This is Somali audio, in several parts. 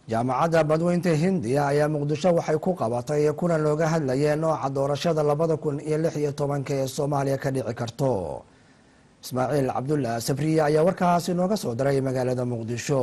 jaamacadda badweynta hindiya ayaa muqdisho waxay ku qabatay kulan looga hadlayay nooca doorashada 2016 ee Soomaaliya ka dhici karto. Ismaaciil Cabdulla Sabriye ayaa warkaasi nooga soo diray magaalada Muqdisho.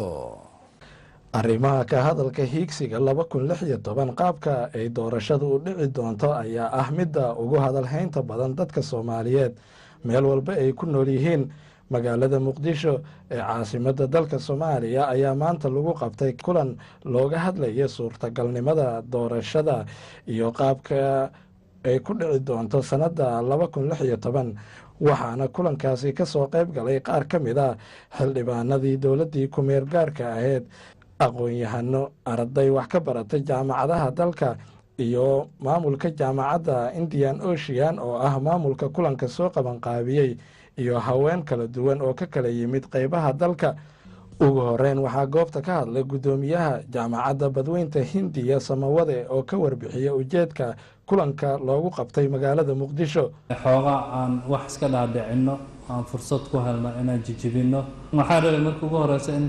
arrimaha ka hadalka hiigsiga 2016 qaabka ay doorashadu u dhici doonto ayaa ah midda ugu hadalhaynta badan dadka Soomaaliyeed meel walba ay ku nool yihiin. magaalada Muqdisho ee caasimadda dalka Soomaaliya ayaa maanta lagu qabtay kulan looga hadlayay suurtagalnimada doorashada iyo qaabka ay ku dhici doonto sanadda 2016 waxaana kulankaasi ka soo qayb galay qaar ka mid ah xildhibaanadii dowladdii ku meel gaarka ahayd, aqoon-yahano, arday wax ka baratay jaamacadaha dalka iyo maamulka jaamacadda Indian Ocean oo ah maamulka kulanka soo qabanqaabiyey iyo haween kala duwan oo ka kala yimid qaybaha dalka. ugu horeyn waxaa goobta ka hadlay gudoomiyaha jaamacadda badweynta Hindiya Samawade oo ka warbixiyay ujeedka kulanka loogu qabtay magaalada Muqdisho. xoogaa aan wax iska dhaadhicino aan fursad ku helno inaan jijibino waxaa rabay markii ugu horeysa in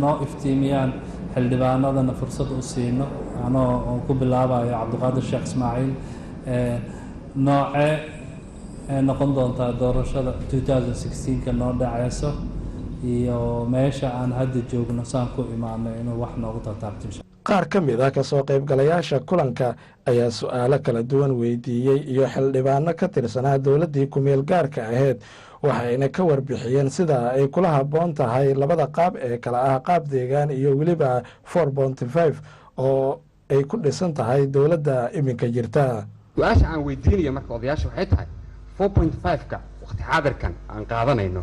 noo iftiimiyaan xildhibaanadana fursad u siino anoo ku bilaabayo Cabdiqaadir Sheekh Ismaaciil noocee noqon doontaa doorashada 2016 noo dhacayso iyo meesha aan hadda joogno saan ku imaanay inuu wax noogu taabto. qaar ka mid ah ka soo qaybgalayaasha kulanka ayaa su'aalo kala duwan weydiiyey iyo xildhibaano ka tirsanaa dowladdii ku meel gaarka ahayd waxayna ka warbixiyeen sida ay kula habboon tahay labada qaab ee kala ah qaab deegaan iyo weliba 4.5 oo ay ku dhisan tahay dowladda iminka jirta. su-aasha aan weydiinaya marka odayaasha waxay tahay 4.5ka waqti xaadirkan aan qaadanayno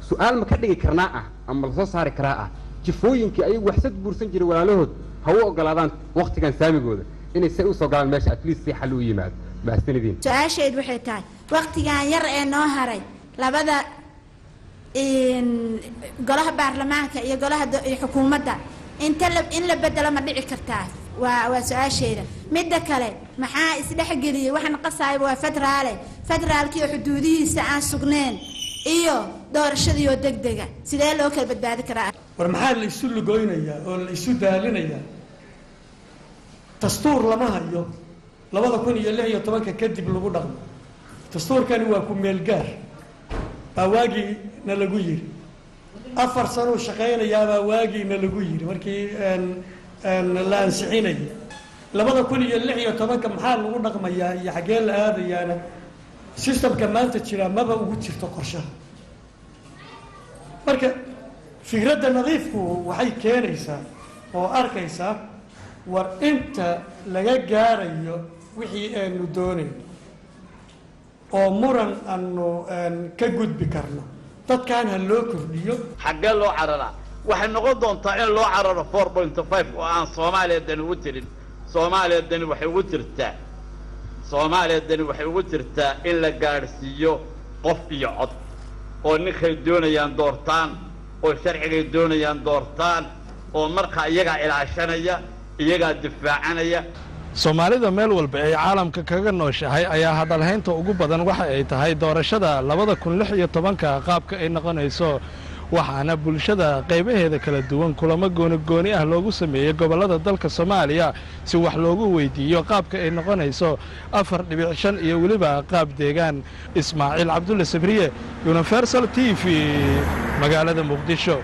su-aal ma ka dhigi karnaa ah ama la soo saari karaa ah jifooyinkii ayagu waxsad buursan jiray walaalahood ha u ogolaadaan waqtigan saamigooda inay say u soo galaan meesha at least si xal u yimaado mahadsanidin. su-aashayd waxay tahay waqtigan yar ee noo haray labada golaha baarlamaanka iyo golaha xukuumadda in la bedelo ma dhici kartaa waa su-aasheeda. midda kale maxaa isdhexgeliyey waxaan qasaayba waa federaalkii oo xuduudihiisa aan sugneen iyo doorashadii oo degdega sidee loo kala badbaadi karaa? war maxaa la isu lugoynayaa oo la isu daalinayaa? dastuur lama hayo 2016 kadib lagu dhaqmo. dastuurkani waa ku meel gaar baa waagiina lagu yiri 4 sano shaqaynayaabaa waagiina lagu yiri markii la ansixinayay 2016 maxaa lagu dhaqmayaa iyo xagee la aadayaana systemka maanta jira maba ugu jirto qorshaha. marka fikradda nadiifku waxay keenaysaa oo arkaysaa war inta laga gaarayo wixii aanu doonayno oo muran aanu ka gudbi karno dadkan ha loo kordhiyo. xaggee loo cararaa waxay noqon doontaa in loo cararo 4.5 oo aan Soomaaliya dan ugu tirin. Soomaaliya dan waxay ugu jirtaa in la gaarsiiyo qof iyo cod oo ninkay doonayaan doortaan oo sharciga doonayaan doortaan oo marka iyaga ilaashanaya iyaga difaacanaya. Soomaalida meel walba ay caalamka kaga nooshahay ayaa hadalhaynta ugu badan waxa ay tahay doorashada 2016 qaabka ay noqonayso waxaana bulshada qaybaheeda kala duwan kulamo gooni ah loogu sameeyay gobolada dalka Soomaaliya si wax loogu weydiiyo qaabka ay noqonayso 4.5 iyo waliba qaab deegaan. Ismaaciil Cabdulla Sabriye, Universal TV, magaalada Muqdisho.